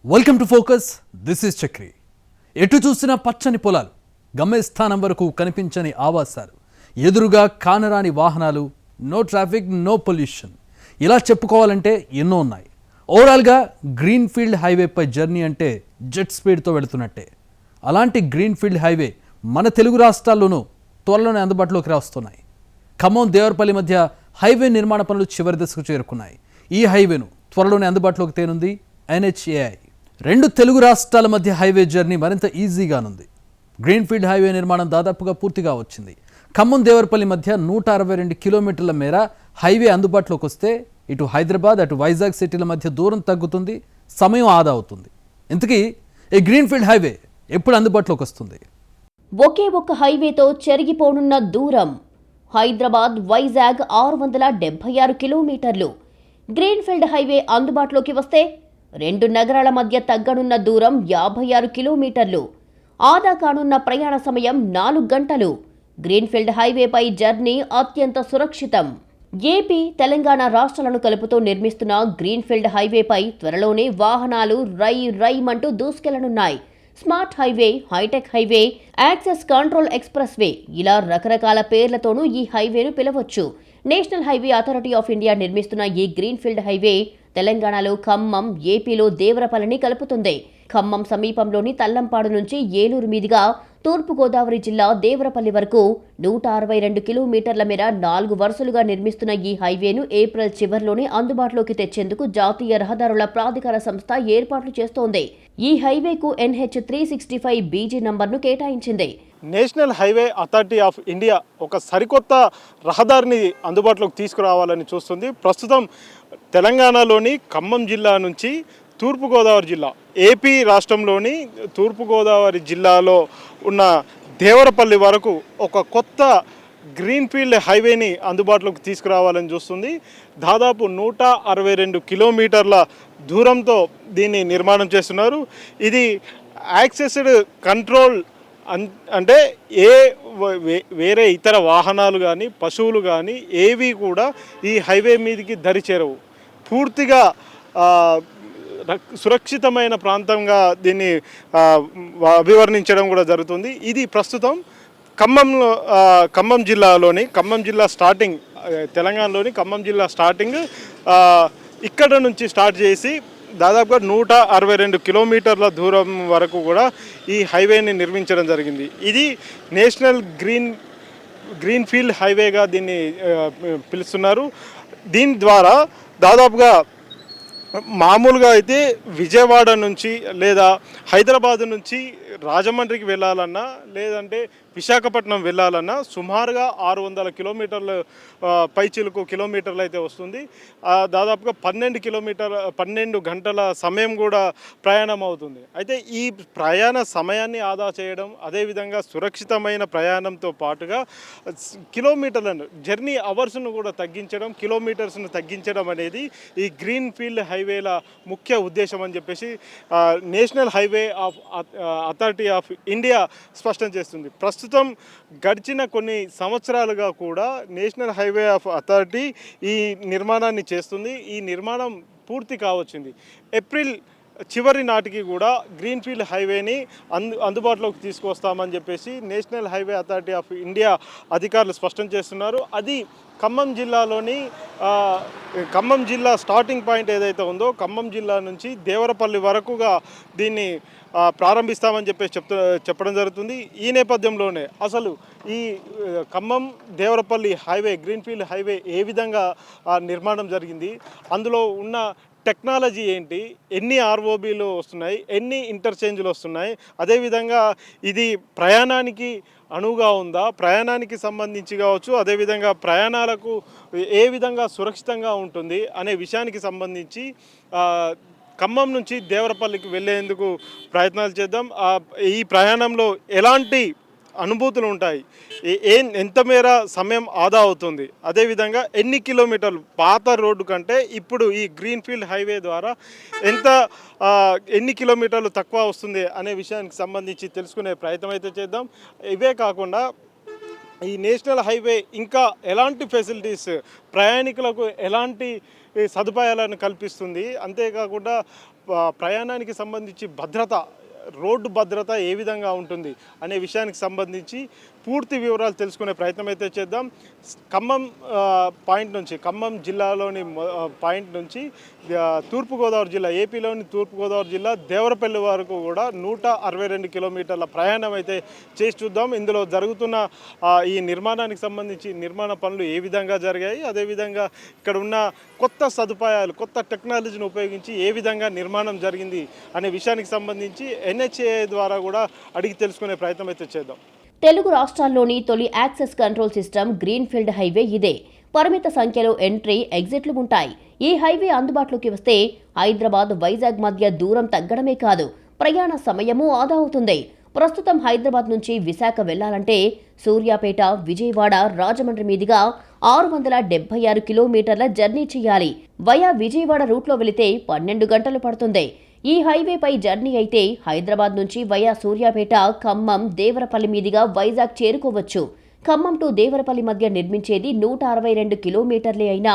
Welcome to focus. This is Chakri. ఎటు చూసినా పచ్చని పొలాలు, గమ్యస్థానం వరకు కనిపించని ఆవాసాలు, ఎదురుగా కానరాని వాహనాలు, నో ట్రాఫిక్, నో పొల్యూషన్. ఇలా చెప్పుకోవాలంటే ఎన్నో ఉన్నాయి. ఓవరాల్గా గ్రీన్ ఫీల్డ్ హైవేపై జర్నీ అంటే జెట్ స్పీడ్తో వెళుతున్నట్టే. అలాంటి గ్రీన్ ఫీల్డ్ హైవే మన తెలుగు రాష్ట్రాల్లోనూ త్వరలోనే అందుబాటులోకి వస్తున్నాయి. ఖమ్మం దేవరపల్లి మధ్య హైవే నిర్మాణ పనులు చివరి దశకు చేరుకున్నాయి. ఈ హైవేను త్వరలోనే అందుబాటులోకి తేనుంది NHAI. రెండు తెలుగు రాష్ట్రాల మధ్య హైవే జర్నీ మరింత ఈజీగానుంది. గ్రీన్ఫీల్డ్ హైవే నిర్మాణం దాదాపుగా పూర్తిగా వచ్చింది. ఖమ్మం దేవరపల్లి మధ్య 162 కిలోమీటర్ల మేర హైవే అందుబాటులోకి వస్తే ఇటు హైదరాబాద్ అటు వైజాగ్ సిటీల మధ్య దూరం తగ్గుతుంది, సమయం ఆదా అవుతుంది. ఇంతకీ ఈ గ్రీన్ఫీల్డ్ హైవే ఎప్పుడు అందుబాటులోకి వస్తుంది? ఒకే ఒక్క హైవేతో చెరిగిపోనున్న దూరం. హైదరాబాద్ వైజాగ్ 676 కిలోమీటర్లు. గ్రీన్ఫీల్డ్ హైవే అందుబాటులోకి వస్తే రెండు నగరాల మధ్య తగ్గనున్న దూరం 56 కిలోమీటర్లు. ఆదా కానున్న ప్రయాణ సమయం 4 గంటలు. గ్రీన్ఫీల్డ్ హైవేపై జర్నీ అత్యంత సురక్షితం. ఏపీ, తెలంగాణ రాష్ట్రాలను కలుపుతూ నిర్మిస్తున్న గ్రీన్ఫీల్డ్ హైవేపై త్వరలోనే వాహనాలు రైమంటూ దూసుకెళ్లనున్నాయి. Smart highway, hi-tech highway, access control expressway, ఇలా రకరకాల పేర్లతోనూ ఈ హైవేను పిలవచ్చు. National highway authority of India నిర్మిస్తున్న ఈ గ్రీన్ఫీల్డ్ హైవే తెలంగాణలో ఖమ్మం, ఏపీలో దేవరపల్లిని కలుపుతుంది. ఖమ్మం సమీపంలోని తల్లంపాడు నుంచి ఏలూరు మీదుగా తూర్పుగోదావరి జిల్లా దేవరపల్లి వరకు 162 కిలోమీటర్ల మేర 4 వరుసలుగా నిర్మిస్తున్న ఈ హైవేను ఏప్రిల్ చివర్లోనే అందుబాటులోకి తెచ్చేందుకు జాతీయ రహదారుల ప్రాధికార సంస్థ ఏర్పాట్లు చేస్తోంది. ఈ హైవేకు NH 365 BG నంబర్ను కేటాయించింది. National highway authority of India ఒక సరికొత్త రహదారిని అందుబాటులోకి తీసుకురావాలని చూస్తుంది. ప్రస్తుతం తెలంగాణలోని ఖమ్మం జిల్లా నుంచి తూర్పుగోదావరి జిల్లా, ఏపీ రాష్ట్రంలోని తూర్పుగోదావరి జిల్లాలో ఉన్న దేవరపల్లి వరకు ఒక కొత్త గ్రీన్ఫీల్డ్ హైవేని అందుబాటులోకి తీసుకురావాలని చూస్తుంది. దాదాపు 162 కిలోమీటర్ల దూరంతో దీన్ని నిర్మాణం చేస్తున్నారు. ఇది యాక్సెస్డ్ కంట్రోల్ అంటే వేరే ఇతర వాహనాలు కానీ పశువులు కానీ ఏవి కూడా ఈ హైవే మీదకి దరి చేరవు. పూర్తిగా సురక్షితమైన ప్రాంతంగా దీన్ని అభివర్ణించడం కూడా జరుగుతుంది. ఇది ప్రస్తుతం ఖమ్మం జిల్లాలోని ఖమ్మం జిల్లా స్టార్టింగ్, తెలంగాణలోని ఖమ్మం జిల్లా స్టార్టింగ్ ఇక్కడ నుంచి స్టార్ట్ చేసి దాదాపుగా 162 కిలోమీటర్ల దూరం వరకు కూడా ఈ హైవేని నిర్మించడం జరిగింది. ఇది నేషనల్ గ్రీన్ఫీల్డ్ హైవేగా దీన్ని పిలుస్తున్నారు. దీని ద్వారా దాదాపుగా మామూలుగా అయితే విజయవాడ నుంచి లేదా హైదరాబాద్ నుంచి రాజమండ్రికి వెళ్ళాలన్నా లేదంటే విశాఖపట్నం వెళ్ళాలన్నా సుమారుగా 600 కిలోమీటర్లు పైచిలుకు కిలోమీటర్లు అయితే వస్తుంది. దాదాపుగా 12 గంటల సమయం కూడా ప్రయాణం అవుతుంది. అయితే ఈ ప్రయాణ సమయాన్ని ఆదా చేయడం, అదేవిధంగా సురక్షితమైన ప్రయాణంతో పాటుగా కిలోమీటర్లను, జర్నీ అవర్స్ను కూడా తగ్గించడం, కిలోమీటర్స్ను తగ్గించడం అనేది ఈ గ్రీన్ఫీల్డ్ హైవేల ముఖ్య ఉద్దేశం అని చెప్పేసి national highway authority of India స్పష్టం చేస్తుంది. ప్రస్తుతం గడిచిన కొన్ని సంవత్సరాలుగా కూడా నేషనల్ హైవే ఆఫ్ అథారిటీ ఈ నిర్మాణాన్ని చేస్తుంది. ఈ నిర్మాణం పూర్తి కావచ్చింది. ఏప్రిల్ చివరి నాటికి కూడా గ్రీన్ఫీల్డ్ హైవేని అందుబాటులోకి తీసుకొస్తామని చెప్పేసి national highway authority of India అధికారులు స్పష్టం చేస్తున్నారు. అది ఖమ్మం జిల్లాలోని ఖమ్మం జిల్లా స్టార్టింగ్ పాయింట్ ఏదైతే ఉందో ఖమ్మం జిల్లా నుంచి దేవరపల్లి వరకుగా దీన్ని ప్రారంభిస్తామని చెప్పేసి చెప్పడం జరుగుతుంది. ఈ నేపథ్యంలోనే అసలు ఈ Khammam Devarapalli highway, greenfield highway ఏ విధంగా నిర్మాణం జరిగింది, అందులో ఉన్న టెక్నాలజీ ఏంటి, ఎన్ని ROBలు వస్తున్నాయి, ఎన్ని ఇంటర్చేంజ్లు వస్తున్నాయి, అదేవిధంగా ఇది ప్రయాణానికి అనువుగా ఉందా, ప్రయాణానికి సంబంధించి కావచ్చు, అదేవిధంగా ప్రయాణాలకు ఏ విధంగా సురక్షితంగా ఉంటుంది అనే విషయానికి సంబంధించి ఖమ్మం నుంచి దేవరపల్లికి వెళ్ళేందుకు ప్రయత్నాలు చేద్దాం. ఈ ప్రయాణంలో ఎలాంటి అనుభూతులు ఉంటాయి, ఎంత మేర సమయం ఆదా అవుతుంది, అదేవిధంగా ఎన్ని కిలోమీటర్లు పాత రోడ్డు కంటే ఇప్పుడు ఈ గ్రీన్ఫీల్డ్ హైవే ద్వారా ఎన్ని కిలోమీటర్లు తక్కువ వస్తుంది అనే విషయానికి సంబంధించి తెలుసుకునే ప్రయత్నం అయితే చేద్దాం. ఇవే కాకుండా ఈ నేషనల్ హైవే ఇంకా ఎలాంటి ఫెసిలిటీస్, ప్రయాణికులకు ఎలాంటి సదుపాయాలను కల్పిస్తుంది, అంతేకాకుండా ప్రయాణానికి సంబంధించి భద్రత, రోడ్డు భద్రత ఏ విధంగా ఉంటుంది అనే విషయానికి సంబంధించి పూర్తి వివరాలు తెలుసుకునే ప్రయత్నం అయితే చేద్దాం. ఖమ్మం పాయింట్ నుంచి, ఖమ్మం జిల్లాలోని పాయింట్ నుంచి తూర్పుగోదావరి జిల్లా, ఏపీలోని తూర్పుగోదావరి జిల్లా దేవరపల్లి వరకు కూడా 162 కిలోమీటర్ల ప్రయాణం అయితే చేసి చూద్దాం. ఇందులో జరుగుతున్న ఈ నిర్మాణానికి సంబంధించి నిర్మాణ పనులు ఏ విధంగా జరిగాయి, అదేవిధంగా ఇక్కడ ఉన్న కొత్త సదుపాయాలు, కొత్త టెక్నాలజీని ఉపయోగించి ఏ విధంగా నిర్మాణం జరిగింది అనే విషయానికి సంబంధించి NHAI ద్వారా కూడా అడిగి తెలుసుకునే ప్రయత్నం అయితే చేద్దాం. తెలుగు రాష్ట్రాల్లోని తొలి access control system greenfield highway ఇదే. పరిమిత సంఖ్యలో ఎంట్రీ, ఎగ్జిట్లు ఉంటాయి. ఈ హైవే అందుబాటులోకి వస్తే హైదరాబాద్, వైజాగ్ మధ్య దూరం తగ్గడమే కాదు, ప్రయాణ సమయము ఆదా అవుతుంది. ప్రస్తుతం హైదరాబాద్ నుంచి విశాఖ వెళ్లాలంటే సూర్యాపేట, విజయవాడ, రాజమండ్రి మీదుగా 676 కిలోమీటర్ల జర్నీ చేయాలి. వయా విజయవాడ రూట్లో వెళితే 12 గంటలు పడుతుంది. ఈ హైవేపై జర్నీ అయితే హైదరాబాద్ నుంచి వయా సూర్యాపేట, ఖమ్మం, దేవరపల్లి మీదుగా వైజాగ్ చేరుకోవచ్చు. ఖమ్మం టు దేవరపల్లి మధ్య నిర్మించేది 162 కిలోమీటర్లే అయినా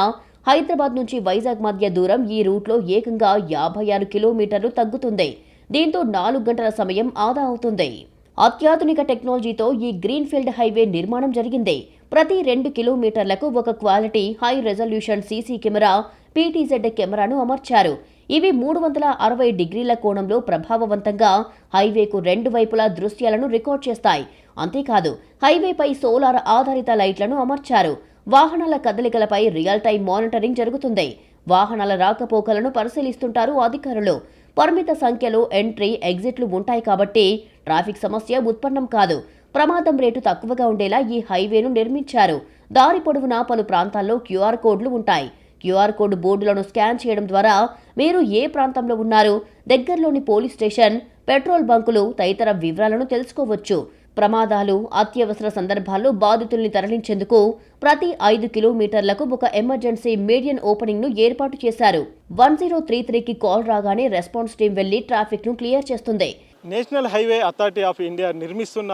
హైదరాబాద్ నుంచి వైజాగ్ మధ్య దూరం ఈ రూట్లో ఏకంగా 56 కిలోమీటర్లు తగ్గుతుంది. దీంతో 4 గంటల సమయం ఆదా అవుతుంది. అత్యాధునిక టెక్నాలజీతో ఈ గ్రీన్ఫీల్డ్ హైవే నిర్మాణం జరిగింది. ప్రతి 2 కిలోమీటర్లకు ఒక quality high resolution CC camera, PTZ కెమెరాను అమర్చారు. ఇవి 360 డిగ్రీల కోణంలో ప్రభావవంతంగా హైవేకు 2 వైపులా దృశ్యాలను రికార్డ్ చేస్తాయి. అంతేకాదు, హైవేపై సోలార్ ఆధారిత లైట్లను అమర్చారు. వాహనాల కదలికలపై రియల్ టైం మానిటరింగ్ జరుగుతుంది. వాహనాల రాకపోకలను పరిశీలిస్తుంటారు అధికారులు. పరిమిత సంఖ్యలో ఎంట్రీ, ఎగ్జిట్లు ఉంటాయి కాబట్టి ట్రాఫిక్ సమస్య ఉత్పన్నం కాదు. ప్రమాదం రేటు తక్కువగా ఉండేలా ఈ హైవేను నిర్మించారు. దారి పొడవునా పలు ప్రాంతాల్లో QR కోడ్లు ఉంటాయి. QR కోడ్ బోర్డులను స్కాన్ చేయడం ద్వారా మీరు ఏ ప్రాంతంలో ఉన్నారు, దగ్గరలోని పోలీస్ స్టేషన్, పెట్రోల్ బంకులు తదితర వివరాలను తెలుసుకోవచ్చు. ప్రమాదాలు, అత్యవసర సందర్భాల్లో బాధితుల్ని తరలించేందుకు ప్రతి 5 కిలోమీటర్లకు ఒక ఎమర్జెన్సీ మీడియన్ ఓపెనింగ్ను ఏర్పాటు చేశారు. 1033కి కాల్ రాగానే రెస్పాన్స్ టీం వెళ్లి ట్రాఫిక్ను క్లియర్ చేస్తుంది. National highway authority of India నిర్మిస్తున్న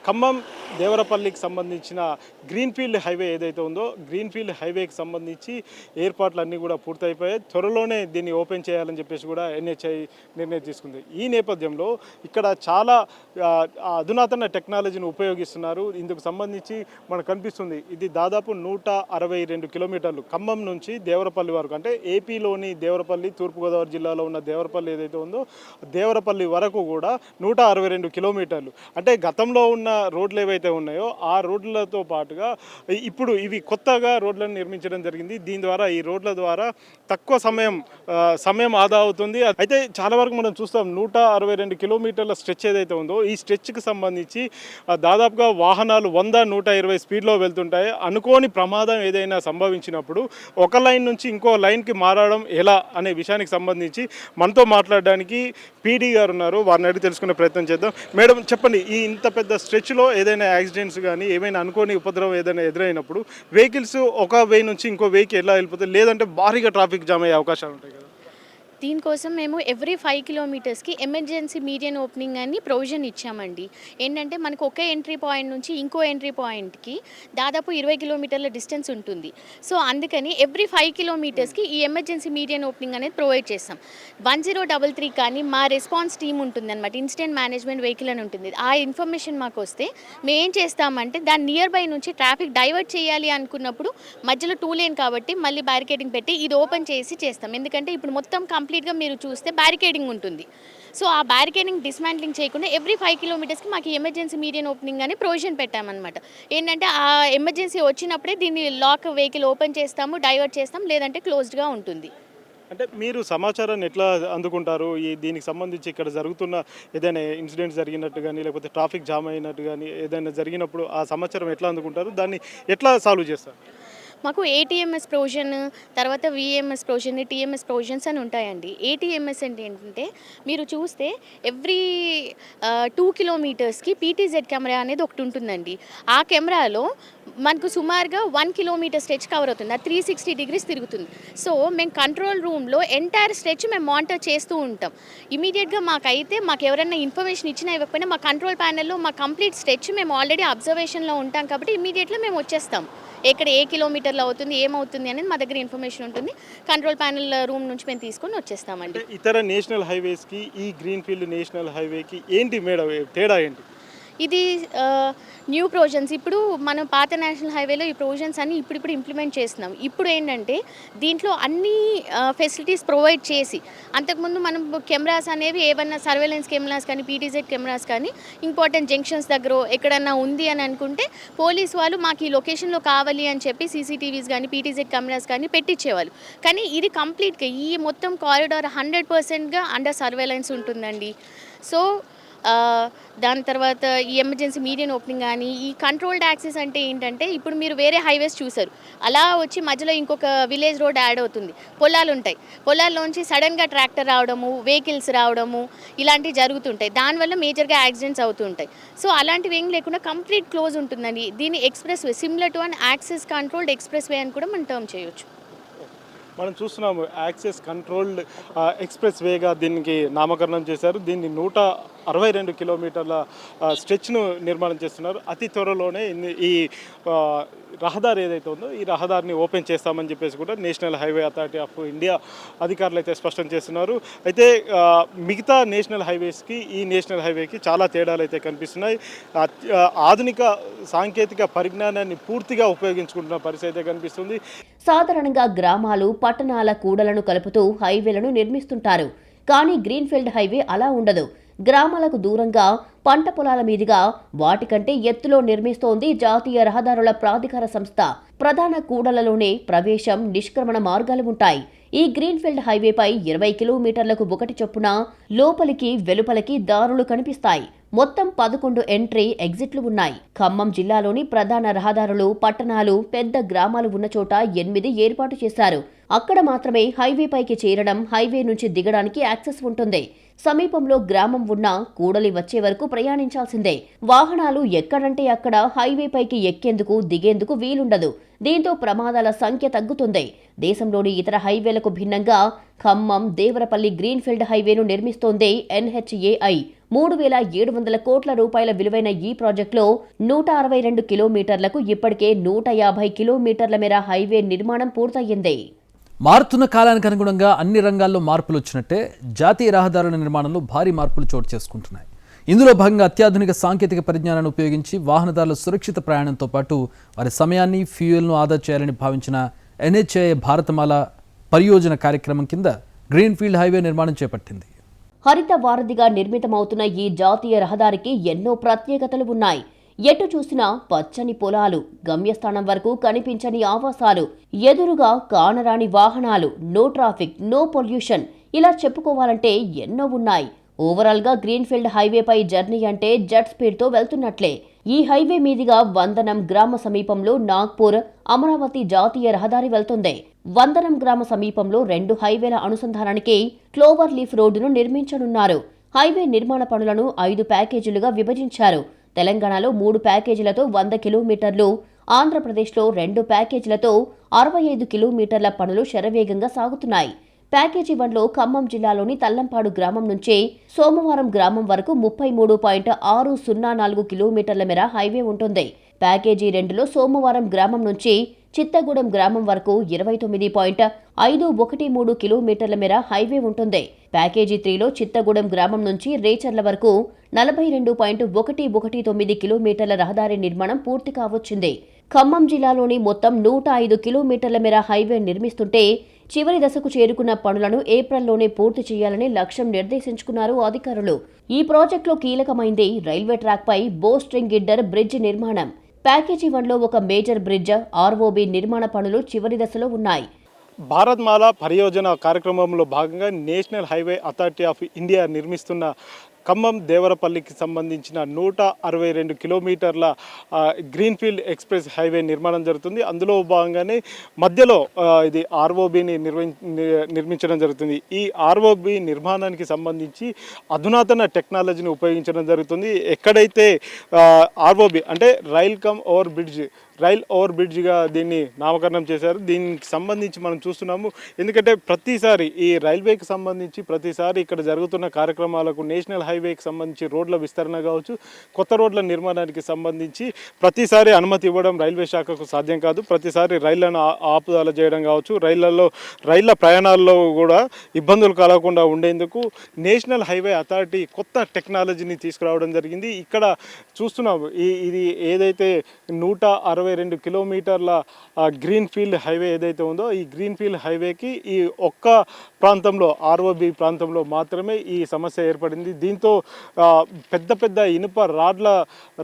ఖమ్మం దేవరపల్లికి సంబంధించిన గ్రీన్ఫీల్డ్ హైవే ఏదైతే ఉందో, గ్రీన్ఫీల్డ్ హైవేకి సంబంధించి ఏర్పాట్లన్నీ కూడా పూర్తయిపోయాయి. త్వరలోనే దీన్ని ఓపెన్ చేయాలని చెప్పేసి కూడా NHAI నిర్ణయం తీసుకుంది. ఈ నేపథ్యంలో ఇక్కడ చాలా అధునాతన టెక్నాలజీని ఉపయోగిస్తున్నారు. ఇందుకు సంబంధించి మనకు కనిపిస్తుంది, ఇది దాదాపు 162 కిలోమీటర్లు ఖమ్మం నుంచి దేవరపల్లి వరకు, అంటే ఏపీలోని దేవరపల్లి, తూర్పుగోదావరి జిల్లాలో ఉన్న దేవరపల్లి ఏదైతే ఉందో దేవరపల్లి వరకు కూడా 162 కిలోమీటర్లు. అంటే గతంలో ఉన్న రోడ్లు ఏవైతే ఉన్నాయో ఆ రోడ్లతో పాటుగా ఇప్పుడు ఇవి కొత్తగా రోడ్లను నిర్మించడం జరిగింది. దీని ద్వారా, ఈ రోడ్ల ద్వారా తక్కువ సమయం ఆదా అవుతుంది. అయితే చాలా వరకు మనం చూస్తాం 162 కిలోమీటర్ల స్ట్రెచ్ ఏదైతే ఉందో ఈ స్ట్రెచ్కి సంబంధించి దాదాపుగా వాహనాలు 100-120 స్పీడ్లో వెళ్తుంటాయి. అనుకోని ప్రమాదం ఏదైనా సంభవించినప్పుడు ఒక లైన్ నుంచి ఇంకో లైన్కి మారడం ఎలా అనే విషయానికి సంబంధించి మనతో మాట్లాడడానికి PD గారు ఉన్నారు. వారిని అడిగి తెలుసుకునే ప్రయత్నం చేద్దాం. మేడం, చెప్పండి, ఈ ఇంత పెద్ద స్ట్రెచ్లో ఏదైనా యాక్సిడెంట్స్ కానీ ఏమైనా అనుకోని ఉపద్రవం ఏదైనా ఎదురైనప్పుడు వెహికల్స్ ఒక వే నుంచి ఇంకో వేకి ఎలా వెళ్ళిపోతాయి, లేదంటే భారీగా ట్రాఫిక్ జామ్ అయ్యే అవకాశాలు ఉంటాయి కదా? దీనికోసం మేము ఎవ్రీ 5 కిలోమీటర్స్కి ఎమర్జెన్సీ మీడియన్ ఓపెనింగ్ అని ప్రొవిజన్ ఇచ్చామండి. ఏంటంటే మనకు ఒక ఎంట్రీ పాయింట్ నుంచి ఇంకో ఎంట్రీ పాయింట్కి దాదాపు 20 కిలోమీటర్ల డిస్టెన్స్ ఉంటుంది. సో అందుకని ఎవ్రీ 5 కిలోమీటర్స్కి ఈ ఎమర్జెన్సీ మీడియన్ ఓపెనింగ్ అనేది ప్రొవైడ్ చేస్తాం. 1033 కానీ మా రెస్పాన్స్ టీమ్ ఉంటుంది అనమాట, ఇన్సిడెంట్ మేనేజ్మెంట్ వెహికల్ అని ఉంటుంది. ఆ ఇన్ఫర్మేషన్ మాకు వస్తే మేము ఏం చేస్తామంటే దాని నియర్ బై నుంచి ట్రాఫిక్ డైవర్ట్ చేయాలి అనుకున్నప్పుడు మధ్యలో 2 లేన్ కాబట్టి మళ్ళీ బ్యారికేడింగ్ పెట్టి ఇది ఓపెన్ చేసి చేస్తాం. ఎందుకంటే ఇప్పుడు మొత్తం కంప్లీట్గా మీరు చూస్తే బ్యారికేడింగ్ ఉంటుంది. సో ఆ బ్యారికేడింగ్ డిస్మాంట్లింగ్ చేయకుండా ఎవ్రీ 5 కిలోమీటర్స్కి మాకు ఎమర్జెన్సీ మీడియన్ ఓపెనింగ్ అని ప్రొవిజన్ పెట్టామన్నమాట. ఏంటంటే ఆ ఎమర్జెన్సీ వచ్చినప్పుడే దీన్ని లాక్ వెహికల్ ఓపెన్ చేస్తాము, డైవర్ట్ చేస్తాం, లేదంటే క్లోజ్డ్గా ఉంటుంది. అంటే మీరు సమాచారాన్ని ఎట్లా అందుకుంటారు? దీనికి సంబంధించి ఇక్కడ జరుగుతున్న ఏదైనా ఇన్సిడెంట్స్ జరిగినట్టు కానీ, లేకపోతే ట్రాఫిక్ జామ్ అయినట్టు కానీ ఏదైనా జరిగినప్పుడు ఆ సమాచారం ఎట్లా అందుకుంటారు? దాన్ని ఎట్లా సాల్వ్ చేస్తారు? మాకు ATMS ప్రొవిజన్, తర్వాత VMS ప్రొవిజన్, TMS ప్రొవిజన్స్ అని ఉంటాయండి. ATMS అంటే ఏంటంటే మీరు చూస్తే ఎవ్రీ 2 కిలోమీటర్స్కి PTZ కెమెరా అనేది ఒకటి ఉంటుందండి. ఆ కెమెరాలో మనకు సుమారుగా 1 కిలోమీటర్ స్ట్రెచ్ కవర్ అవుతుంది. అది 360 డిగ్రీస్ తిరుగుతుంది. సో మేము కంట్రోల్ రూమ్లో ఎంటైర్ స్ట్రెచ్ మేము మానిటర్ చేస్తూ ఉంటాం. ఇమీడియట్గా మాకు ఎవరైనా ఇన్ఫర్మేషన్ ఇచ్చినా ఇవ్వకపోయినా మా కంట్రోల్ ప్యానెల్లో మా కంప్లీట్ స్ట్రెచ్ మేము ఆల్రెడీ అబ్జర్వేషన్లో ఉంటాం కాబట్టి ఇమీడియట్గా మేము వచ్చేస్తాం. ఎక్కడ ఏ కిలోమీటర్లో అవుతుంది ఏమవుతుంది అనేది మా దగ్గర ఇన్ఫర్మేషన్ ఉంటుంది. కంట్రోల్ ప్యానెల్ రూమ్ నుంచి మేము తీసుకొని వచ్చేస్తామండి. ఇతర నేషనల్ హైవేస్కి ఈ గ్రీన్ఫీల్డ్ నేషనల్ హైవేకి ఏంటి మేడం తేడా ఏంటి? ఇది న్యూ ప్రొవిజన్స్. ఇప్పుడు మనం పాత నేషనల్ హైవేలో ఈ ప్రొవిజన్స్ అన్ని ఇప్పుడు ఇంప్లిమెంట్ చేస్తున్నాం. ఇప్పుడు ఏంటంటే దీంట్లో అన్ని ఫెసిలిటీస్ ప్రొవైడ్ చేసి, అంతకుముందు మనం కెమెరాస్ అనేవి ఏమన్నా సర్వేలెన్స్ కెమెరాస్ కానీ పీటీజెడ్ కెమెరాస్ కానీ ఇంపార్టెంట్ జంక్షన్స్ దగ్గర ఎక్కడన్నా ఉంది అని అనుకుంటే పోలీస్ వాళ్ళు మాకు ఈ లొకేషన్లో కావాలి అని చెప్పి సీసీటీవీస్ కానీ పీటీజెడ్ కెమెరాస్ కానీ పెట్టించేవాళ్ళు. కానీ ఇది కంప్లీట్గా ఈ మొత్తం కారిడార్ 100%గా అండర్ సర్వేలెన్స్ ఉంటుందండి. సో దాని తర్వాత ఈ ఎమర్జెన్సీ మీడియన్ ఓపెనింగ్ కానీ ఈ కంట్రోల్డ్ యాక్సెస్ అంటే ఏంటంటే, ఇప్పుడు మీరు వేరే హైవేస్ చూసారు, అలా వచ్చి మధ్యలో ఇంకొక విలేజ్ రోడ్ యాడ్ అవుతుంది, పొలాలు ఉంటాయి, పొలాల్లోంచి సడన్గా ట్రాక్టర్ రావడము, వెహికల్స్ రావడము ఇలాంటివి జరుగుతుంటాయి. దానివల్ల మేజర్గా యాక్సిడెంట్స్ అవుతుంటాయి. సో అలాంటివి ఏం లేకుండా కంప్లీట్ క్లోజ్ ఉంటుందండి. దీన్ని express way, similar to an access controlled express way అని కూడా మనం టర్మ్ చేయొచ్చు. మనం చూస్తున్నాము యాక్సెస్ కంట్రోల్డ్ ఎక్స్ప్రెస్ వేగా దీనికి నామకరణం చేశారు. దీన్ని 162 కిలోమీటర్ల స్ట్రెచ్ను నిర్మాణం చేస్తున్నారు. అతి త్వరలోనే ఈ రహదారి ఏదైతే ఉందో ఈ రహదారిని ఓపెన్ చేస్తామని చెప్పేసి కూడా national highway authority of India అధికారులు అయితే స్పష్టం చేస్తున్నారు. అయితే మిగతా నేషనల్ హైవేస్కి ఈ నేషనల్ హైవేకి చాలా తేడాలు అయితే కనిపిస్తున్నాయి. ఆధునిక సాంకేతిక పరిజ్ఞానాన్ని పూర్తిగా ఉపయోగించుకుంటున్న పరిస్థితి అయితే కనిపిస్తుంది. సాధారణంగా గ్రామాలు, పట్టణాల కూడలను కలుపుతూ హైవేలను నిర్మిస్తుంటారు. కానీ గ్రీన్ఫీల్డ్ హైవే అలా ఉండదు. గ్రామాలకు దూరంగా, పంట పొలాల మీదుగా, వాటికంటే ఎత్తులో నిర్మిస్తోంది జాతీయ రహదారుల ప్రాధికార సంస్థ. ప్రధాన కూడలలోనే ప్రవేశం, నిష్క్రమణ మార్గాలు ఉంటాయి. ఈ గ్రీన్ఫీల్డ్ హైవేపై 20 కిలోమీటర్లకు ఒకటి చొప్పున లోపలికి, వెలుపలికి దారులు కనిపిస్తాయి. మొత్తం 11 ఎంట్రీ, ఎగ్జిట్లు ఉన్నాయి. ఖమ్మం జిల్లాలోని ప్రధాన రహదారులు, పట్టణాలు, పెద్ద గ్రామాలు ఉన్న చోట 8 ఏర్పాటు చేశారు. అక్కడ మాత్రమే హైవేపైకి చేరడం, హైవే నుంచి దిగడానికి యాక్సెస్ ఉంటుంది. సమీపంలో గ్రామం ఉన్నా కూడలి వచ్చే వరకు ప్రయాణించాల్సిందే. వాహనాలు ఎక్కడంటే అక్కడ హైవేపైకి ఎక్కేందుకు, దిగేందుకు వీలుండదు. దీంతో ప్రమాదాల సంఖ్య తగ్గుతుంది. దేశంలోని ఇతర హైవేలకు భిన్నంగా ఖమ్మం దేవరపల్లి గ్రీన్ఫీల్డ్ హైవేను నిర్మిస్తోంది NHAI. 3,700 కోట్ల రూపాయల విలువైన ఈ ప్రాజెక్టులో 162 కిలోమీటర్లకు ఇప్పటికే 150 కిలోమీటర్ల మేర హైవే నిర్మాణం పూర్తయింది. మారుతున్న కాలానికి అనుగుణంగా అన్ని రంగాల్లో మార్పులు వచ్చినట్టే జాతీయ రహదారుల నిర్మాణంలో భారీ మార్పులు చోటు చేసుకుంటున్నాయి. ఇందులో భాగంగా అత్యాధునిక సాంకేతిక పరిజ్ఞానాన్ని ఉపయోగించి వాహనదారుల సురక్షిత ప్రయాణంతో పాటు వారి సమయాన్ని, ఫ్యూయల్ను ఆదా చేయాలని భావించిన NHAI భారతమాల పరియోజన కార్యక్రమం కింద గ్రీన్ఫీల్డ్ హైవే నిర్మాణం చేపట్టింది. హరిత వారధిగా నిర్మితమవుతున్న ఈ జాతీయ రహదారికి ఎన్నో ప్రత్యేకతలు ఉన్నాయి. ఎటు చూసినా పచ్చని పొలాలు, గమ్యస్థానం వరకు కనిపించని ఆవాసాలు, ఎదురుగా కానరాని వాహనాలు, నో ట్రాఫిక్, నో పొల్యూషన్, ఇలా చెప్పుకోవాలంటే ఎన్నో ఉన్నాయి. ఓవరాల్ గా గ్రీన్ఫీల్డ్ హైవేపై జర్నీ అంటే జెట్ స్పీడ్ తో వెళ్తున్నట్లే. ఈ హైవే మీదుగా వందనం గ్రామ సమీపంలో నాగ్పూర్, అమరావతి జాతీయ రహదారి వెళ్తుంది. వందనం గ్రామ సమీపంలో 2 హైవేల అనుసంధానానికి క్లోవర్ లీఫ్ రోడ్డును నిర్మించనున్నారు. హైవే నిర్మాణ పనులను 5 ప్యాకేజీలుగా విభజించారు. తెలంగాణలో 3 ప్యాకేజీలతో 100 కిలోమీటర్లు, ఆంధ్రప్రదేశ్లో 2 ప్యాకేజీలతో 65 కిలోమీటర్ల పనులు శరవేగంగా సాగుతున్నాయి. ప్యాకేజీ 1లో ఖమ్మం జిల్లాలోని తల్లంపాడు గ్రామం నుంచి సోమవారం గ్రామం వరకు 33.604 కిలోమీటర్ల మేర హైవే ఉంటుంది. ప్యాకేజీ 2లో సోమవారం గ్రామం నుంచి చిత్తగూడెం గ్రామం వరకు 29.513 కిలోమీటర్ల మేర హైవే ఉంటుంది. ప్యాకేజీ 3లో చిత్తగూడెం గ్రామం నుంచి రేచర్ల వరకు 42.119 కిలోమీటర్ల రహదారి నిర్మాణం పూర్తి కావచ్చింది. ఖమ్మం జిల్లాలోని మొత్తం 105 కిలోమీటర్ల మేర హైవే నిర్మిస్తుంటే చివరి దశకు చేరుకున్న పనులను ఏప్రిల్లోనే పూర్తి చేయాలని లక్ష్యం నిర్దేశించుకున్నారు అధికారులు. ఈ ప్రాజెక్టులో కీలకమైంది రైల్వే ట్రాక్పై బోస్ట్రింగ్ గిడ్డర్ బ్రిడ్జ్ నిర్మాణం. ప్యాకేజీ 1లో ఒక మేజర్ బ్రిడ్జ్, ROB నిర్మాణ పనులు చివరి దశలో ఉన్నాయి. భారత్మాల పరియోజన కార్యక్రమంలో భాగంగా national highway authority of India నిర్మిస్తున్న ఖమ్మం దేవరపల్లికి సంబంధించిన 162 కిలోమీటర్ల గ్రీన్ఫీల్డ్ ఎక్స్ప్రెస్ హైవే నిర్మాణం జరుగుతుంది. అందులో భాగంగానే మధ్యలో ఇది ROBని నిర్మించడం జరుగుతుంది. ఈ ROB నిర్మాణానికి సంబంధించి అధునాతన టెక్నాలజీని ఉపయోగించడం జరుగుతుంది. ఎక్కడైతే ROB అంటే రైల్ ఓవర్ బ్రిడ్జ్గా దీన్ని నామకరణం చేశారు. దీనికి సంబంధించి మనం చూస్తున్నాము. ఎందుకంటే ప్రతిసారి ఈ రైల్వేకి సంబంధించి ప్రతిసారి ఇక్కడ జరుగుతున్న కార్యక్రమాలకు నేషనల్ హైవేకి సంబంధించి రోడ్ల విస్తరణ కావచ్చు, కొత్త రోడ్ల నిర్మాణానికి సంబంధించి ప్రతిసారి అనుమతి ఇవ్వడం రైల్వే శాఖకు సాధ్యం కాదు. ప్రతిసారి రైళ్లను ఆపుదల చేయడం కావచ్చు, రైళ్ల ప్రయాణాల్లో కూడా ఇబ్బందులు కలగకుండా ఉండేందుకు నేషనల్ హైవే అథారిటీ కొత్త టెక్నాలజీని తీసుకురావడం జరిగింది. ఇక్కడ చూస్తున్నాం ఇది ఏదైతే 162 కిలోమీటర్ల గ్రీన్ ఫీల్డ్ హైవే ఏదైతే ఉందో, ఈ గ్రీన్ ఫీల్డ్ హైవేకి ఈ ఒక్క ప్రాంతంలో ఆర్ఓబి ప్రాంతంలో మాత్రమే ఈ సమస్య ఏర్పడింది. దీంతో పెద్ద పెద్ద ఇనుప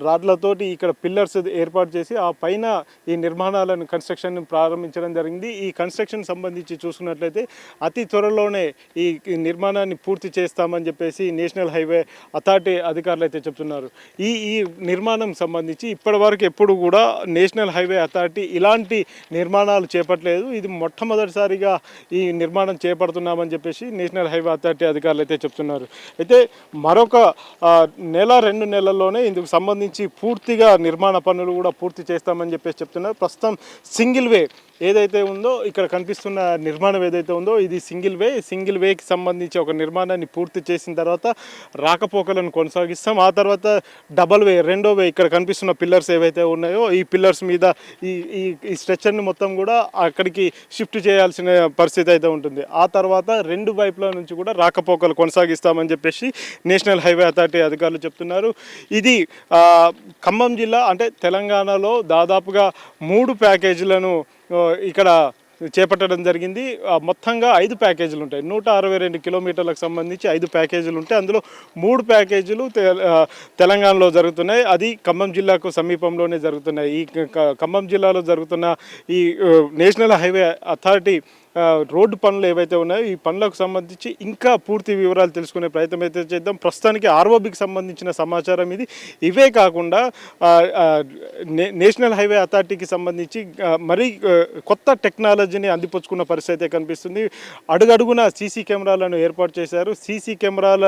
రాడ్లతోటి ఇక్కడ పిల్లర్స్ ఏర్పాటు చేసి ఆ పైన ఈ నిర్మాణాలను కన్స్ట్రక్షన్ ప్రారంభించడం జరిగింది. ఈ కన్స్ట్రక్షన్ సంబంధించి చూసుకున్నట్లయితే అతి త్వరలోనే ఈ నిర్మాణాన్ని పూర్తి చేస్తామని చెప్పేసి నేషనల్ హైవే అథారిటీ అధికారులు అయితే చెప్తున్నారు. ఈ నిర్మాణం సంబంధించి ఇప్పటివరకు ఎప్పుడు కూడా నేషనల్ హైవే అథారిటీ ఇలాంటి నిర్మాణాలు చేపట్టలేదు. ఇది మొట్టమొదటిసారిగా ఈ నిర్మాణం చేపడుతున్నామని చెప్పేసి నేషనల్ హైవే అథారిటీ అధికారులు అయితే చెప్తున్నారు. అయితే మరొక నెల 2 నెలల్లోనే ఇందుకు సంబంధించి పూర్తిగా నిర్మాణ పనులు కూడా పూర్తి చేస్తామని చెప్పేసి చెప్తున్నారు. ప్రస్తుతం సింగిల్ వే ఏదైతే ఉందో, ఇక్కడ కనిపిస్తున్న నిర్మాణం ఏదైతే ఉందో ఇది సింగిల్ వేకి సంబంధించి ఒక నిర్మాణాన్ని పూర్తి చేసిన తర్వాత రాకపోకలను కొనసాగిస్తాం. ఆ తర్వాత డబల్ వే, రెండో వే, ఇక్కడ కనిపిస్తున్న పిల్లర్స్ ఏవైతే ఉన్నాయో ఈ పిల్లర్స్ మీద ఈ స్ట్రెచర్ని మొత్తం కూడా అక్కడికి షిఫ్ట్ చేయాల్సిన పరిస్థితి అయితే ఉంటుంది. ఆ తర్వాత 2 వైపుల నుంచి కూడా రాకపోకలు కొనసాగిస్తామని చెప్పేసి నేషనల్ హైవే అథారిటీ అధికారులు చెప్తున్నారు. ఇది ఖమ్మం జిల్లా అంటే తెలంగాణలో దాదాపుగా 3 ప్యాకేజీలను ఇక్కడ చేపట్టడం జరిగింది. మొత్తంగా 5 ప్యాకేజీలు ఉంటాయి. 162 కిలోమీటర్లకు సంబంధించి 5 ప్యాకేజీలు ఉంటాయి. అందులో 3 ప్యాకేజీలు తెలంగాణలో జరుగుతున్నాయి. అది ఖమ్మం జిల్లాకు సమీపంలోనే జరుగుతున్నాయి. ఈ ఖమ్మం జిల్లాలో జరుగుతున్న ఈ నేషనల్ హైవే అథారిటీ రోడ్డు పనులు ఏవైతే ఉన్నాయో ఈ పనులకు సంబంధించి ఇంకా పూర్తి వివరాలు తెలుసుకునే ప్రయత్నం అయితే చేద్దాం. ప్రస్తుతానికి ఆర్ఓబికి సంబంధించిన సమాచారం ఇది. ఇవే కాకుండా నేషనల్ హైవే అథారిటీకి సంబంధించి మరీ కొత్త టెక్నాలజీని అందిపుచ్చుకున్న పరిస్థితి అయితే కనిపిస్తుంది. అడుగడుగున సీసీ కెమెరాలను ఏర్పాటు చేశారు. సీసీ కెమెరాల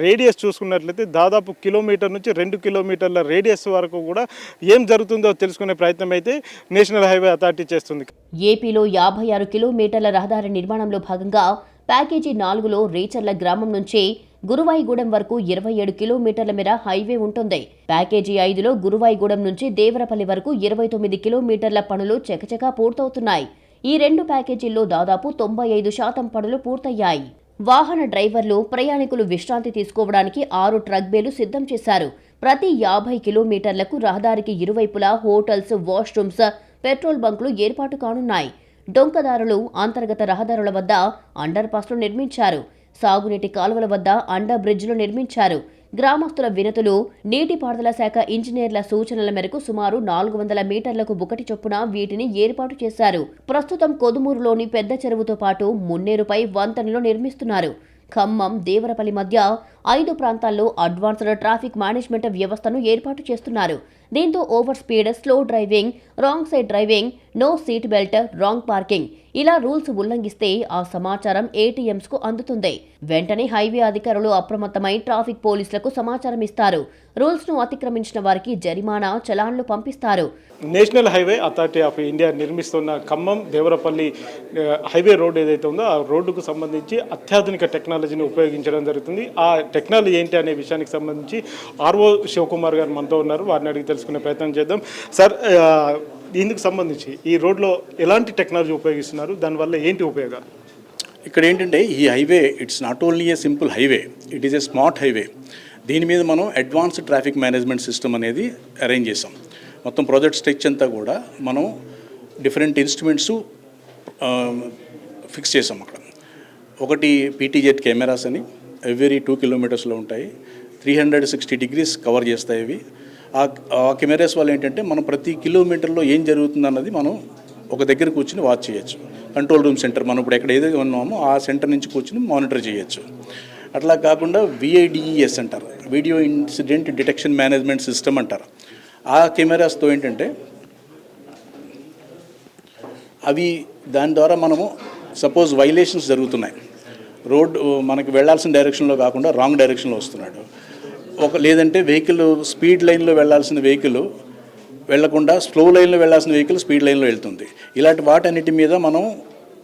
రేడియస్ చూసుకున్నట్లయితే దాదాపు కిలోమీటర్ నుంచి 2 కిలోమీటర్ల రేడియస్ వరకు కూడా ఏం జరుగుతుందో తెలుసుకునే ప్రయత్నం అయితే నేషనల్ హైవే అథారిటీ చేస్తుంది. ఏపీలో 56 కిలోమీటర్ల రహదారి నిర్మాణంలో భాగంగా ప్యాకేజీ 4లో రేచర్ల గ్రామం నుంచి గురువాయిగూడెం వరకు 27 కిలోమీటర్ల మేర హైవే ఉంటుంది. ప్యాకేజీ 5లో గురువాయిగూడెం నుంచి దేవరపల్లి వరకు 29 కిలోమీటర్ల పనులు చకచకా పూర్తవుతున్నాయి. ఈ 2 ప్యాకేజీల్లో దాదాపు 95% పనులు పూర్తయ్యాయి. వాహన డ్రైవర్లు, ప్రయాణికులు విశ్రాంతి తీసుకోవడానికి 6 ట్రక్ బేలు సిద్ధం చేశారు. ప్రతి 50 కిలోమీటర్లకు రహదారికి ఇరువైపులా హోటల్స్, వాష్రూమ్స్, పెట్రోల్ బంకులు ఏర్పాటు కానున్నాయి. డొంకదారులు అంతర్గత రహదారుల వద్ద అండర్ పాస్లు నిర్మించారు. సాగునీటి కాలువల వద్ద అండర్ బ్రిడ్జ్లు నిర్మించారు. గ్రామస్తుల వినతులు, నీటిపారుదల శాఖ ఇంజనీర్ల సూచనల మేరకు సుమారు 400 మీటర్లకు ఒకటి చొప్పున వీటిని ఏర్పాటు చేశారు. ప్రస్తుతం కొదుమూరులోని పెద్ద చెరువుతో పాటు మున్నేరుపై వంతెనలు నిర్మిస్తున్నారు. ఖమ్మం, దేవరపల్లి మధ్య 5 ప్రాంతాల్లో అడ్వాన్స్డ్ ట్రాఫిక్ మేనేజ్మెంట్ వ్యవస్థను ఏర్పాటు చేస్తున్నారు. దీంతో over speed, slow driving, wrong side driving, no seat belt, wrong parking ఇలా రూల్స్ ఉల్లంఘిస్తే ఆ సమాచారం ATMs కు అందుతుంది. వెంటనే హైవే అధికారులు అప్రమత్తమై ట్రాఫిక్ పోలీసులకు సమాచారం ఇస్తారు. రూల్స్ ను అతిక్రమించిన వారికి జరిమానా, చలాన్లు పంపిస్తారు. National highway authority of India నిర్మిస్తున్న ఖమ్మం దేవరపల్లి హైవే రోడ్ ఏదైతే ఉందో ఆ రోడ్డుకు సంబంధించి అత్యాధునిక టెక్నాలజీని ఉపయోగించడం జరుగుతుంది. ఆ టెక్నాలజీ ఏంటి అనే విషయానికి సంబంధించి ఆర్ఓ శివకుమార్ గారు మనతో ఉన్నారు. వారిని అడిగి తెలుసుకునే ప్రయత్నం చేద్దాం. సార్, ఇందుకు సంబంధించి ఈ రోడ్లో ఎలాంటి టెక్నాలజీ ఉపయోగిస్తున్నారు, దానివల్ల ఏంటి ఉపయోగాలు? ఇక్కడ ఏంటంటే ఈ highway it's not only A simple highway, it is a smart highway. దీని మీద మనం అడ్వాన్స్డ్ ట్రాఫిక్ మేనేజ్మెంట్ సిస్టమ్ అనేది అరేంజ్ చేసాం. మొత్తం ప్రాజెక్ట్ స్ట్రెచ్ అంతా కూడా మనం డిఫరెంట్ ఇన్స్ట్రుమెంట్స్ ఫిక్స్ చేసాం. అక్కడ ఒకటి PTZ కెమెరాస్ అని ఎవ్రీ 2 కిలోమీటర్స్లో ఉంటాయి. 360 డిగ్రీస్ కవర్ చేస్తాయి ఇవి. ఆ కెమెరాస్ వల్ల ఏంటంటే మనం ప్రతి కిలోమీటర్లో ఏం జరుగుతుందన్నది మనం ఒక దగ్గర కూర్చుని వాచ్ చేయొచ్చు. కంట్రోల్ రూమ్ సెంటర్, మనం ఇప్పుడు ఎక్కడ ఏదైతే ఉన్నామో ఆ సెంటర్ నుంచి కూర్చుని మానిటర్ చేయొచ్చు. అట్లా కాకుండా VIDES అంటారు, video incident detection management system అంటారు. ఆ కెమెరాస్తో ఏంటంటే అవి దాని ద్వారా మనము సపోజ్ వైలేషన్స్ జరుగుతున్నాయి, రోడ్డు మనకి వెళ్ళాల్సిన డైరెక్షన్లో కాకుండా రాంగ్ డైరెక్షన్లో వస్తున్నాడు, లేదంటే వెహికల్ స్పీడ్ లైన్లో వెళ్ళాల్సిన వెహికల్ వెళ్లకుండా స్లో లైన్లో వెళ్ళాల్సిన వెహికల్ స్పీడ్ లైన్లో వెళ్తుంది. ఇలాంటి వాటన్నిటి మీద మనం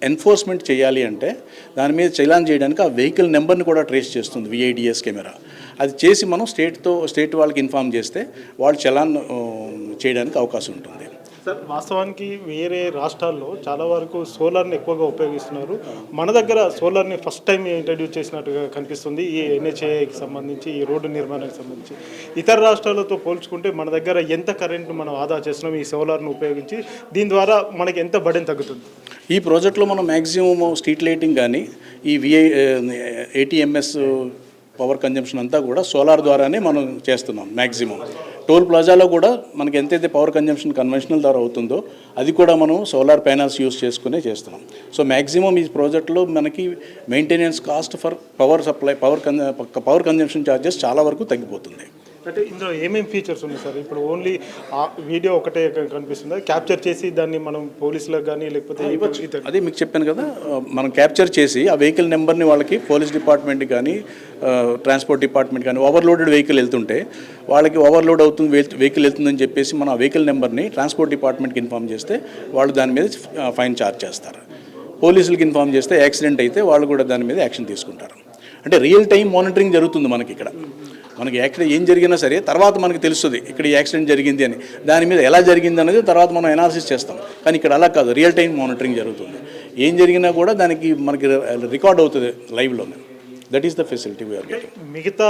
ఎన్ఫోర్స్మెంట్ చేయాలి అంటే దాని మీద చలాన్ చేయడానికి ఆ వెహికల్ నెంబర్ని కూడా ట్రేస్ చేస్తుంది VIDES కెమెరా. అది చేసి మనం స్టేట్ వాళ్ళకి ఇన్ఫామ్ చేస్తే వాళ్ళు చలాన్ చేయడానికి అవకాశం ఉంటుంది. సార్, వాస్తవానికి వేరే రాష్ట్రాల్లో చాలా వరకు సోలార్ని ఎక్కువగా ఉపయోగిస్తున్నారు. మన దగ్గర సోలార్ని ఫస్ట్ టైం ఇంట్రడ్యూస్ చేసినట్టుగా కనిపిస్తుంది ఈ NHAIకి సంబంధించి, ఈ రోడ్డు నిర్మాణానికి సంబంధించి. ఇతర రాష్ట్రాలతో పోల్చుకుంటే మన దగ్గర ఎంత కరెంటు మనం ఆదా చేస్తున్నాం ఈ సోలార్ను ఉపయోగించి, దీని ద్వారా మనకి ఎంత బడెన్ తగ్గుతుంది? ఈ ప్రాజెక్ట్లో మనం మ్యాక్సిమం స్ట్రీట్ లైటింగ్ కానీ ఈ ATMS పవర్ కన్జంప్షన్ అంతా కూడా సోలార్ ద్వారానే మనం చేస్తున్నాం. మ్యాక్సిమం టోల్ ప్లాజాలో కూడా మనకి ఎంతైతే పవర్ కన్జంప్షన్ కన్వెన్షనల్ ద్వారా అవుతుందో అది కూడా మనం సోలార్ ప్యానల్స్ యూస్ చేసుకునే చేస్తున్నాం. సో మ్యాక్సిమం ఈ ప్రాజెక్ట్లో మనకి maintenance cost for power supply, power consumption charges చాలా వరకు తగ్గిపోతుంది. అంటే ఇందులో ఏమేమి ఫీచర్స్ ఉన్నాయి సార్? ఇప్పుడు ఓన్లీ వీడియో ఒకటే కనిపిస్తుందా? క్యాప్చర్ చేసి దాన్ని మనం పోలీసులకు కానీ లేకపోతే అదే మీకు చెప్పాను కదా, మనం క్యాప్చర్ చేసి ఆ వెహికల్ నెంబర్ని వాళ్ళకి పోలీస్ డిపార్ట్మెంట్కి కానీ ట్రాన్స్పోర్ట్ డిపార్ట్మెంట్ కానీ ఓవర్లోడెడ్ వెహికల్ వెళ్తుంటే వాళ్ళకి ఓవర్లోడ్ అవుతుంది వెహికల్ వెళ్తుందని చెప్పేసి మనం ఆ వెహికల్ నెంబర్ని ట్రాన్స్పోర్ట్ డిపార్ట్మెంట్కి ఇన్ఫామ్ చేస్తే వాళ్ళు దాని మీద ఫైన్ ఛార్జ్ చేస్తారు. పోలీసులకు ఇన్ఫామ్ చేస్తే యాక్సిడెంట్ అయితే వాళ్ళు కూడా దాని మీద యాక్షన్ తీసుకుంటారు. అంటే రియల్ టైం మానిటరింగ్ జరుగుతుంది మనకి ఇక్కడ. మనకి యాక్సిడెంట్ ఏం జరిగినా సరే తర్వాత మనకి తెలుస్తుంది ఇక్కడ ఈ యాక్సిడెంట్ జరిగింది అని. దాని మీద ఎలా జరిగింది అనేది తర్వాత మనం అనాలిసిస్ చేస్తాం. కానీ ఇక్కడ అలా కాదు, రియల్ టైం మానిటరింగ్ జరుగుతుంది. ఏం జరిగినా కూడా దానికి మనకి రికార్డ్ అవుతుంది లైవ్లోనే. That is the facility we're getting. మిగతా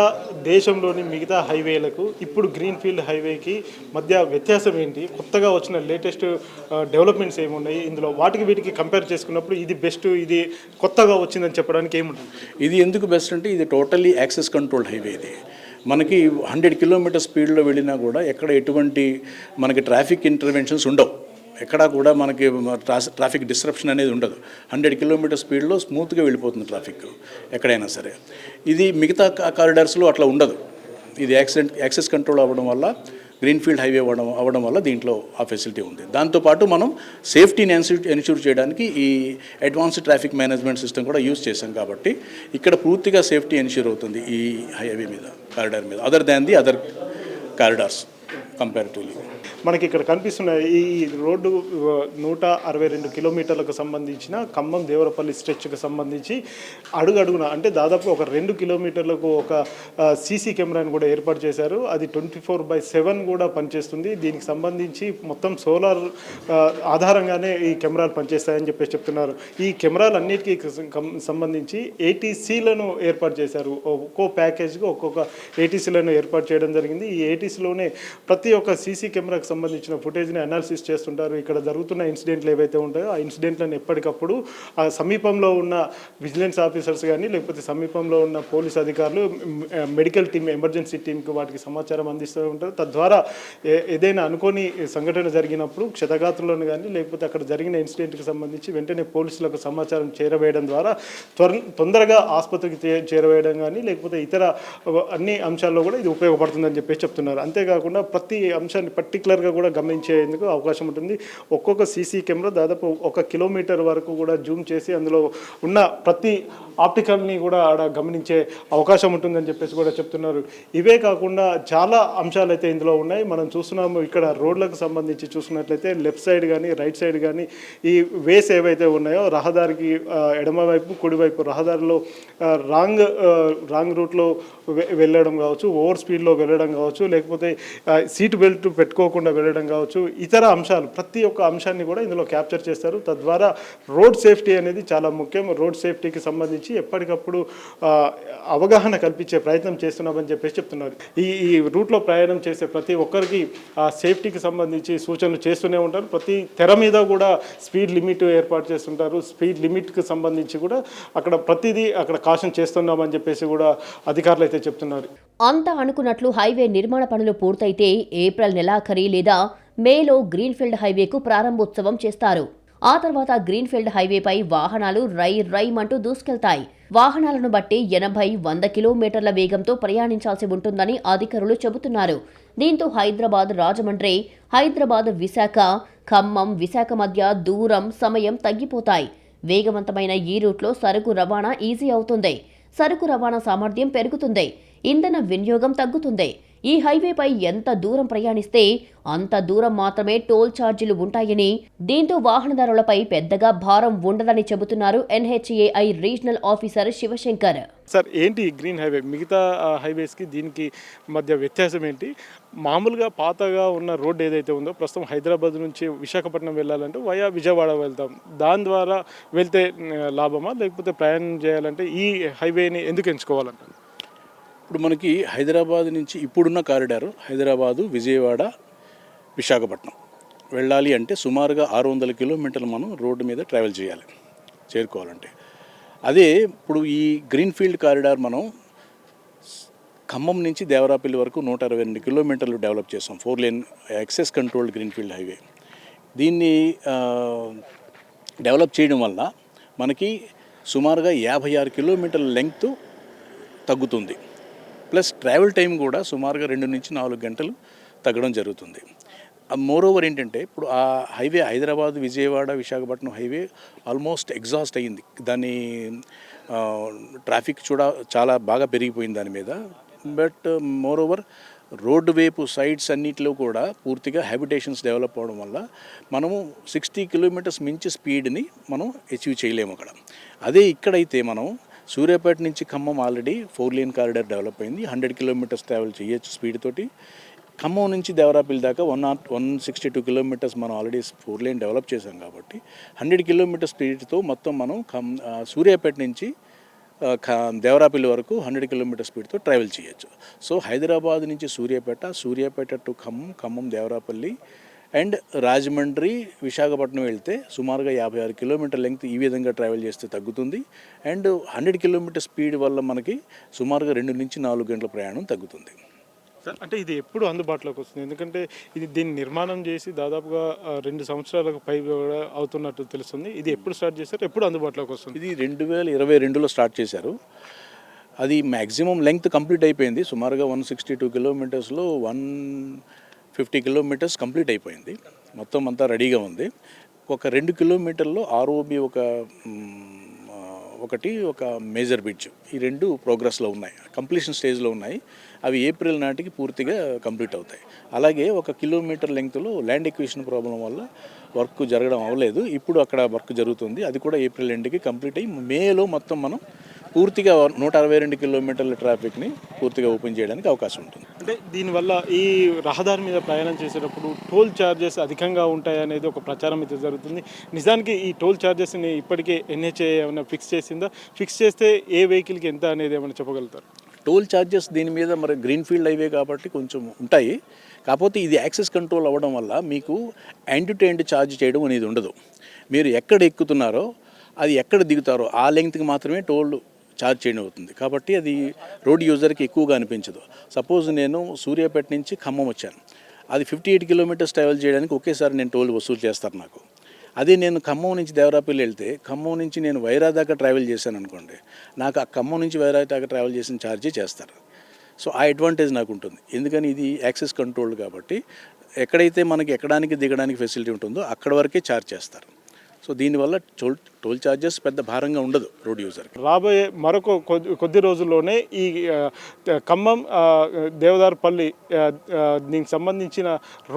దేశంలోని మిగతా హైవేలకు ఇప్పుడు గ్రీన్ఫీల్డ్ హైవేకి మధ్య వ్యత్యాసం ఏంటి? కొత్తగా వచ్చిన లేటెస్ట్ డెవలప్మెంట్స్ ఏమున్నాయి ఇందులో? వాటికి వీటికి కంపేర్ చేసుకున్నప్పుడు ఇది బెస్ట్, ఇది కొత్తగా వచ్చిందని చెప్పడానికి ఏముంటుంది? ఇది ఎందుకు బెస్ట్ అంటే ఇది టోటల్లీ యాక్సెస్ కంట్రోల్డ్ హైవే. ఇది మనకి 100 కిలోమీటర్ స్పీడ్లో వెళ్ళినా కూడా ఎక్కడ ఎటువంటి మనకి ట్రాఫిక్ ఇంటర్వెన్షన్స్ ఉండవు. ఎక్కడా కూడా మనకి ట్రాఫిక్ డిస్రప్షన్ అనేది ఉండదు. 100 కిలోమీటర్ స్పీడ్లో స్మూత్గా వెళ్ళిపోతుంది ట్రాఫిక్ ఎక్కడైనా సరే. ఇది మిగతా కారిడార్స్లో అట్లా ఉండదు. ఇది యాక్సెస్ కంట్రోల్ అవ్వడం వల్ల, గ్రీన్ఫీల్డ్ హైవే అవ్వడం వల్ల దీంట్లో ఆ ఫెసిలిటీ ఉంది. దాంతోపాటు మనం సేఫ్టీని ఎన్ష్యూర్ చేయడానికి ఈ అడ్వాన్స్డ్ ట్రాఫిక్ మేనేజ్మెంట్ సిస్టమ్ కూడా యూజ్ చేసాం కాబట్టి ఇక్కడ పూర్తిగా సేఫ్టీ ఎన్ష్యూర్ అవుతుంది ఈ హైవే మీద, కారిడార్ మీద, other than the other corridors comparatively. మనకి ఇక్కడ కనిపిస్తున్న ఈ రోడ్డు 162 కిలోమీటర్లకు సంబంధించిన ఖమ్మం దేవరపల్లి స్ట్రెచ్కి సంబంధించి అడుగడుగున అంటే దాదాపు ఒక 2 కిలోమీటర్లకు ఒక సీసీ కెమెరాని కూడా ఏర్పాటు చేశారు. అది 24/7 కూడా పనిచేస్తుంది. దీనికి సంబంధించి మొత్తం సోలార్ ఆధారంగానే ఈ కెమెరాలు పనిచేస్తాయని చెప్పేసి చెప్తున్నారు. ఈ కెమెరాలు అన్నిటికీ సంబంధించి ATCలను ఏర్పాటు చేశారు. ఒక్కో ప్యాకేజ్కి ఒక్కొక్క ATCలను ఏర్పాటు చేయడం జరిగింది. ఈ ATCలోనే ప్రతి ఒక్క సీసీ కెమెరాకి సంబంధించిన ఫుటేజ్ని అనాలిసిస్ చేస్తుంటారు. ఇక్కడ జరుగుతున్న ఇన్సిడెంట్లు ఏవైతే ఉంటాయో ఆ ఇన్సిడెంట్లను ఎప్పటికప్పుడు ఆ సమీపంలో ఉన్న విజిలెన్స్ ఆఫీసర్స్ కానీ లేకపోతే సమీపంలో ఉన్న పోలీస్ అధికారులు, మెడికల్ టీమ్, ఎమర్జెన్సీ టీంకి వాటికి సమాచారం అందిస్తూ ఉంటారు. తద్వారా ఏదైనా అనుకోని సంఘటన జరిగినప్పుడు క్షతగాత్రులను కానీ లేకపోతే అక్కడ జరిగిన ఇన్సిడెంట్కి సంబంధించి వెంటనే పోలీసులకు సమాచారం చేరవేయడం ద్వారా తొందరగా ఆసుపత్రికి చేరవేయడం కానీ లేకపోతే ఇతర అన్ని అంశాల్లో కూడా ఇది ఉపయోగపడుతుందని చెప్పేసి చెప్తున్నారు. అంతేకాకుండా ప్రతి అంశాన్ని పర్టికులర్గా కూడా గమనించేందుకు అవకాశం ఉంటుంది. ఒక్కొక్క సీసీ కెమెరా దాదాపు 1 కిలోమీటర్ వరకు కూడా జూమ్ చేసి అందులో ఉన్న ప్రతి ఆప్టికల్ని కూడా ఆడ గమనించే అవకాశం ఉంటుందని చెప్పేసి కూడా చెప్తున్నారు. ఇవే కాకుండా చాలా అంశాలు అయితే ఇందులో ఉన్నాయి. మనం చూస్తున్నాము ఇక్కడ రోడ్లకు సంబంధించి చూసుకున్నట్లయితే లెఫ్ట్ సైడ్ కానీ రైట్ సైడ్ కానీ ఈ వేస్ ఏవైతే ఉన్నాయో రహదారికి ఎడమవైపు కుడివైపు రహదారిలో రాంగ్ రూట్లో వెళ్ళడం కావచ్చు, ఓవర్ స్పీడ్లో వెళ్ళడం కావచ్చు, లేకపోతే సీట్ బెల్ట్ పెట్టుకోకుండా వెళ్ళడం కావచ్చు, ఇతర అంశాలు ప్రతి ఒక్క అంశాన్ని కూడా ఇందులో క్యాప్చర్ చేస్తారు. తద్వారా రోడ్ సేఫ్టీ అనేది చాలా ముఖ్యం. రోడ్ సేఫ్టీకి సంబంధించి ఎప్పటికప్పుడు అవగాహన కల్పించే ప్రయత్నం చేస్తున్నామని చెప్పేసి చెప్తున్నారు. ఈ రూట్లో ప్రయాణం చేసే ప్రతి ఒక్కరికి సేఫ్టీకి సంబంధించి సూచనలు చేస్తూనే ఉంటారు. ప్రతి తెర మీద కూడా స్పీడ్ లిమిట్ ఏర్పాటు చేస్తుంటారు. స్పీడ్ లిమిట్కి సంబంధించి కూడా అక్కడ ప్రతిదీ అక్కడ కాషన్ చేస్తున్నామని చెప్పేసి కూడా అధికారులు అయితే చెప్తున్నారు. అంతా అనుకున్నట్లు హైవే నిర్మాణ పనులు పూర్తయితే ఏప్రిల్ నెలాఖరి లేదా మేలో గ్రీన్ఫీల్డ్ హైవేకు ప్రారంభోత్సవం చేస్తారు. ఆ తర్వాత గ్రీన్ఫీల్డ్ హైవేపై వాహనాలు రైమంటూ దూసుకెళ్తాయి. వాహనాలను బట్టి 80-100 కిలోమీటర్ల వేగంతో ప్రయాణించాల్సి ఉంటుందని అధికారులు చెబుతున్నారు. దీంతో హైదరాబాద్ రాజమండ్రి, హైదరాబాద్ విశాఖ, ఖమ్మం విశాఖ మధ్య దూరం, సమయం తగ్గిపోతాయి. వేగవంతమైన ఈ రూట్లో సరుకు రవాణా ఈజీ అవుతుంది. సరుకు రవాణా సామర్థ్యం పెరుగుతుంది. ఇంధన వినియోగం తగ్గుతుంది. ఈ హైవేపై ఎంత దూరం ప్రయాణిస్తే అంత దూరం మాత్రమే టోల్ ఛార్జీలు ఉంటాయని, దీంతో వాహనదారులపై పెద్దగా భారం ఉండదని చెబుతున్నారు NHAI regional officer Shivashankar. Sir ఏంటి ఈ గ్రీన్ హైవే మిగతా హైవేస్కి దీనికి మధ్య వ్యత్యాసం ఏంటి? మామూలుగా పాతగా ఉన్న రోడ్డు ఏదైతే ఉందో ప్రస్తుతం హైదరాబాద్ నుంచి విశాఖపట్నం వెళ్ళాలంటే వయా విజయవాడ వెళ్తాం, దాని ద్వారా వెళ్తే లాభమా, లేకపోతే ప్రయాణం చేయాలంటే ఈ హైవేని ఎందుకు ఎంచుకోవాలంటారు? ఇప్పుడు మనకి హైదరాబాద్ నుంచి ఇప్పుడున్న కారిడారు హైదరాబాదు, విజయవాడ, విశాఖపట్నం వెళ్ళాలి అంటే సుమారుగా 600 కిలోమీటర్లు మనం రోడ్డు మీద ట్రావెల్ చేయాలి చేరుకోవాలంటే. అదే ఇప్పుడు ఈ గ్రీన్ఫీల్డ్ కారిడార్ మనం ఖమ్మం నుంచి దేవరాపల్లి వరకు 162 కిలోమీటర్లు డెవలప్ చేసాం. 4 lane access controlled greenfield highway. దీన్ని డెవలప్ చేయడం వల్ల మనకి సుమారుగా 56 కిలోమీటర్ల లెంగ్త్ తగ్గుతుంది. ప్లస్ ట్రావెల్ టైం కూడా సుమారుగా 2 నుంచి 4 గంటలు తగ్గడం జరుగుతుంది. మోర్ ఓవర్ ఏంటంటే ఇప్పుడు ఆ highway Hyderabad, Vijayawada, Visakhapatnam highway almost exhaust అయ్యింది. దాని ట్రాఫిక్ చాలా బాగా పెరిగిపోయింది దాని మీద. బట్ మోర్ ఓవర్ రోడ్డు వైపు సైడ్స్ అన్నిటిలో కూడా పూర్తిగా హ్యాబిటేషన్స్ డెవలప్ అవడం వల్ల మనము 60 కిలోమీటర్స్ మించి స్పీడ్ని మనం అచీవ్ చేయలేము అక్కడ. అదే ఇక్కడైతే మనం సూర్యాపేట నుంచి Khammam already 4 lane corridor develop అయింది. 100 కిలోమీటర్స్ ట్రావెల్ చేయొచ్చు స్పీడ్ తోటి. ఖమ్మం నుంచి దేవరాపల్లి దాకా 162 కిలోమీటర్స్ మనం ఆల్రెడీ 4 లేన్ డెవలప్ చేసాం కాబట్టి 100 కిలోమీటర్ స్పీడ్తో మొత్తం మనం సూర్యాపేట నుంచి దేవరాపల్లి వరకు 100 కిలోమీటర్ స్పీడ్తో ట్రావెల్ చేయొచ్చు. సో హైదరాబాద్ నుంచి సూర్యాపేట టు ఖమ్మం దేవరాపల్లి అండ్ రాజమండ్రి, విశాఖపట్నం వెళ్తే సుమారుగా 56 కిలోమీటర్ లెంగ్త్ ఈ విధంగా ట్రావెల్ చేస్తే తగ్గుతుంది. అండ్ 100 కిలోమీటర్ స్పీడ్ వల్ల మనకి సుమారుగా 2 నుంచి 4 గంటల ప్రయాణం తగ్గుతుంది. సార్ అంటే ఇది ఎప్పుడు అందుబాటులోకి వస్తుంది? ఎందుకంటే దీన్ని నిర్మాణం చేసి దాదాపుగా 2 సంవత్సరాలకు పై అవుతున్నట్టు తెలుస్తుంది. ఇది ఎప్పుడు స్టార్ట్ చేశారు, ఎప్పుడు అందుబాటులోకి వస్తుంది? ఇది 2022లో స్టార్ట్ చేశారు. అది మ్యాక్సిమం లెంగ్త్ కంప్లీట్ అయిపోయింది. సుమారుగా 162 కిలోమీటర్స్లో 150 కిలోమీటర్స్ కంప్లీట్ అయిపోయింది. మొత్తం అంతా రెడీగా ఉంది. ఒక 2 కిలోమీటర్లో ROB ఒక మేజర్ బ్రిడ్జ్, ఈ 2 ప్రోగ్రెస్లో ఉన్నాయి, కంప్లీషన్ స్టేజ్లో ఉన్నాయి. అవి ఏప్రిల్ నాటికి పూర్తిగా కంప్లీట్ అవుతాయి. అలాగే 1 కిలోమీటర్ లెంగ్త్లో ల్యాండ్ ఎక్విజిషన్ ప్రాబ్లం వల్ల వర్క్ జరగడం అవ్వలేదు. ఇప్పుడు అక్కడ వర్క్ జరుగుతుంది. అది కూడా ఏప్రిల్ ఎండ్కి కంప్లీట్ అయ్యి మేలో మొత్తం మనం పూర్తిగా 162 కిలోమీటర్ల ట్రాఫిక్ని పూర్తిగా ఓపెన్ చేయడానికి అవకాశం ఉంటుంది. అంటే దీనివల్ల ఈ రహదారి మీద ప్రయాణం చేసేటప్పుడు టోల్ ఛార్జెస్ అధికంగా ఉంటాయనేది ఒక ప్రచారం అయితే జరుగుతుంది. నిజానికి ఈ టోల్ ఛార్జెస్ని ఇప్పటికే NHAI ఏమైనా ఫిక్స్ చేసిందా? ఫిక్స్ చేస్తే ఏ వెహికల్కి ఎంత అనేది ఏమైనా చెప్పగలుగుతారు? టోల్ ఛార్జెస్ దీని మీద మరి గ్రీన్ఫీల్డ్ హైవే కాబట్టి కొంచెం ఉంటాయి. కాకపోతే ఇది యాక్సెస్ కంట్రోల్ అవ్వడం వల్ల మీకు ఎండ్ టు ఎండ్ ఛార్జ్ చేయడం అనేది ఉండదు. మీరు ఎక్కడ ఎక్కుతున్నారో అది ఎక్కడ దిగుతారో ఆ లెంగ్త్కి మాత్రమే టోల్ ఛార్జ్ చేయడం అవుతుంది. కాబట్టి అది రోడ్ యూజర్కి ఎక్కువగా అనిపించదు. సపోజ్ నేను సూర్యాపేట నుంచి ఖమ్మం వచ్చాను, అది 58 కిలోమీటర్స్ ట్రావెల్ చేయడానికి ఒకేసారి నేను టోల్ వసూలు చేస్తారు నాకు. అదే నేను ఖమ్మం నుంచి దేవరాపల్లి వెళ్తే ఖమ్మం నుంచి నేను వైరా దాకా ట్రావెల్ చేశాను అనుకోండి, నాకు ఆ ఖమ్మం నుంచి వైరా దాకా ట్రావెల్ చేసిన ఛార్జే చేస్తారు. సో ఆ అడ్వాంటేజ్ నాకు ఉంటుంది. ఎందుకని ఇది యాక్సెస్ కంట్రోల్డ్ కాబట్టి ఎక్కడైతే మనకి ఎక్కడానికి దిగడానికి ఫెసిలిటీ ఉంటుందో అక్కడ వరకే ఛార్జ్ చేస్తారు. సో దీనివల్ల టోల్ ఛార్జెస్ పెద్ద భారంగా ఉండదు రోడ్ యూజర్కి. రాబోయే మరొక కొద్ది రోజుల్లోనే ఈ ఖమ్మం దేవదారపల్లి దీనికి సంబంధించిన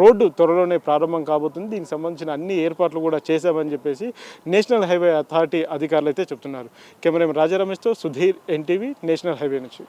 రోడ్డు త్వరలోనే ప్రారంభం కాబోతుంది. దీనికి సంబంధించిన అన్ని ఏర్పాట్లు కూడా చేశామని చెప్పేసి నేషనల్ హైవే అథారిటీ అధికారులు అయితే చెప్తున్నారు. కెమెరామెన్ రాజా రమేష్తో సుధీర్, NTV, నేషనల్ హైవే నుంచి.